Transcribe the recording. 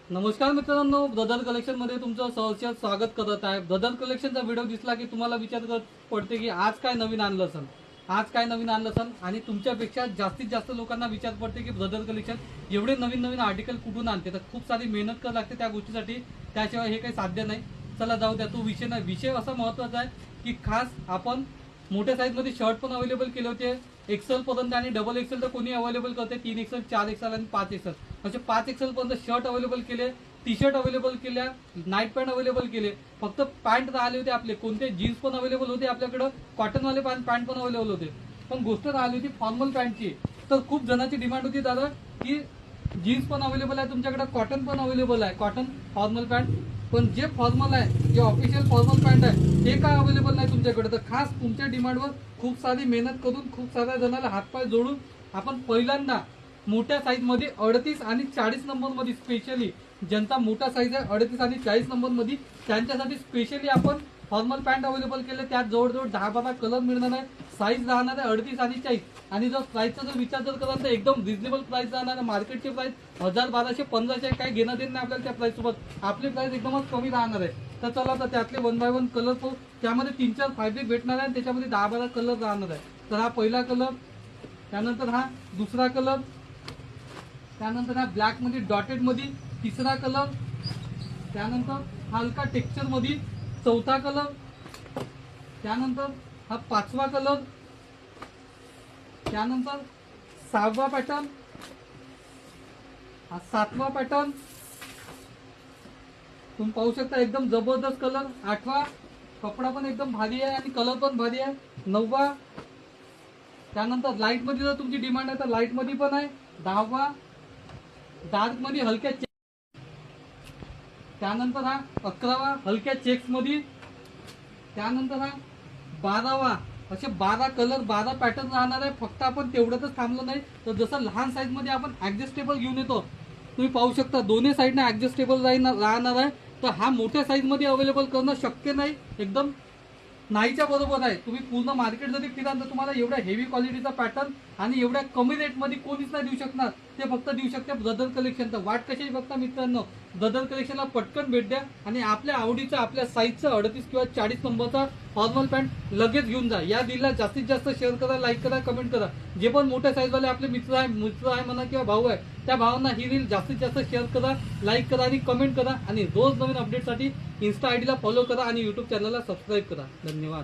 नमस्कार मित्रांनो, brother collection मध्ये तुमचं सहर्ष स्वागत करत आहे। ब्रदर कलेक्शनचा व्हिडिओ दिसला की तुम्हाला विचार पडते की आज काय नवीन आणलं सण आणि तुमच्यापेक्षा जास्तीत जास्त लोकांना विचार पडते की ब्रदर कलेक्शन एवढे नवीन नवीन आर्टिकल कुठून आणते। तर खूप सारी मेहनत करावी लागते त्या गोष्टीसाठी, त्याशिवाय हे काही साध्य नाही। चला जाऊ द्या, तो विषय नाही। विषय असा महत्त्वाचा आहे की खास आपण मोठ्या साईजमध्ये शर्ट पण अवेलेबल केले होते, एक्सेल पर्यंत, आणि डबल एक्सेल तर कोणी अवेलेबल करते 3 एक्सेल, 4 एक्सेल आणि 5 एक्सेल, असे 5 एक्सेल पर्यंत शर्ट अवेलेबल केले, टी शर्ट अवेलेबल केल्या, नाईट पॅन्ट अवेलेबल केले। फक्त पॅन्ट राहिले होते आपले, कोणते जीन्स पण अवेलेबल होते आपल्याकडं, कॉटनवाले पॅन्ट पण अवेलेबल होते, पण गोष्ट राहिली होती फॉर्मल पॅन्टची। तर खूप जणांची डिमांड होती दादा की जीन्स पण अवेलेबल आहे तुमच्याकडे, कॉटन पण अवेलेबल आहे, कॉटन फॉर्मल पॅन्ट, पण जे फॉर्मल आहे, जे ऑफिशियल फॉर्मल पॅन्ट आहे ते काय अवेलेबल नाही तुमच्याकडे। तर खास तुमच्या डिमांडवर खूप सारी मेहनत करून, खूप साऱ्या जणांना हातपाय जोडून आपण पहिल्यांदा मोठ्या साईजमध्ये 38 आणि 40 नंबरमध्ये, स्पेशली ज्यांचा मोठा साईज आहे 38 आणि 40 नंबरमध्ये, त्यांच्यासाठी स्पेशली आपण फॉर्मल पॅन्ट अवेलेबल केले। त्यात जवळजवळ 10-12 कलर मिळणार आहे, साईज राहणार आहे 38 आणि 40, आणि जर प्राईसचा जर विचार जर कराल तर एकदम रिजनेबल प्राईस राहणार आहे। मार्केटची प्राईस 1000, 1200, 1500 काही घेणं देणं नाही आपल्याला त्या प्राईस सोबत, आपली प्राईस एकदमच कमी राहणार आहे। तर चला, तर त्यातले 1 बाय 1 कलर पाहू। त्यामध्ये 3-4 फॅब्रिक भेटणार आहे आणि त्याच्यामध्ये 10-12 कलर राहणार आहे। तर हा पहिला कलर, त्यानंतर हा दुसरा कलर, त्यानंतर हा ब्लॅक मध्ये डॉटेड मध्ये तिसरा कलर, त्यानंतर हलका टेक्स्चर मध्ये चौथा कलर, त्यानंतर हा पाचवा कलर, त्यानंतर 6वा पॅटर्न, हा 7वा पॅटर्न, तुम्ही पाहू शकता एकदम जबरदस्त कलर। 8वा, कपडा पण एकदम भारी आहे आणि कलर पण भारी आहे। 9वा, त्यानंतर लाईट मध्ये जर तुमची डिमांड आहे तर लाईट मध्ये पण आहे। 10वा, डार्क मध्ये हलक्या, त्यानंतर हा 11वा हलक्या चेक्स मध्ये, त्यानंतर हा 12वा। असे 12 कलर, 12 पॅटर्न राहणार आहे। फक्त आपण तेवढ्यातच थांबलो नाही, तर जसं लहान साईज मध्ये आपण ऍडजस्टेबल घेऊन येतो, तुम्ही पाहू शकता दोन्ही साईडने ऍडजस्टेबल राहणार आहे। तर हा मोठ्या साईज मध्ये अवेलेबल करणं शक्य नाही, एकदम नाहीच्या बरोबर आहे। तुम्ही पूर्ण मार्केट जरी फिराल तर तुम्हाला एवढ्या हेवी क्वालिटीचा पॅटर्न आणि एवढ्या कमी रेटमध्ये कोणीच नाही देऊ शकणार, ते फक्त देऊ शकते ब्रदर कलेक्शन। तर वाट कशाची बघता मित्रांनो, ब्रदर कलेक्शनला पटकन भेट द्या आणि आपल्या आवडीचा, आपल्या साईजचा 38 किंवा 40 नंबरचा फॉर्मल पॅन्ट लगेच घेऊन जा। या डीलला जास्तीत जास्त शेअर करा, लाईक करा, कमेंट करा। जे पण मोठ्या साईजवाले आपले मित्र आहे म्हणा किंवा भाऊ आहे, त्या भावांना ही रील जास्तीत जास्त शेअर करा, लाईक करा आणि कमेंट करा, आणि रोज नवीन अपडेटसाठी इन्स्टा आयडीला फॉलो करा आणि यूट्यूब चॅनलला सबस्क्राईब करा। धन्यवाद।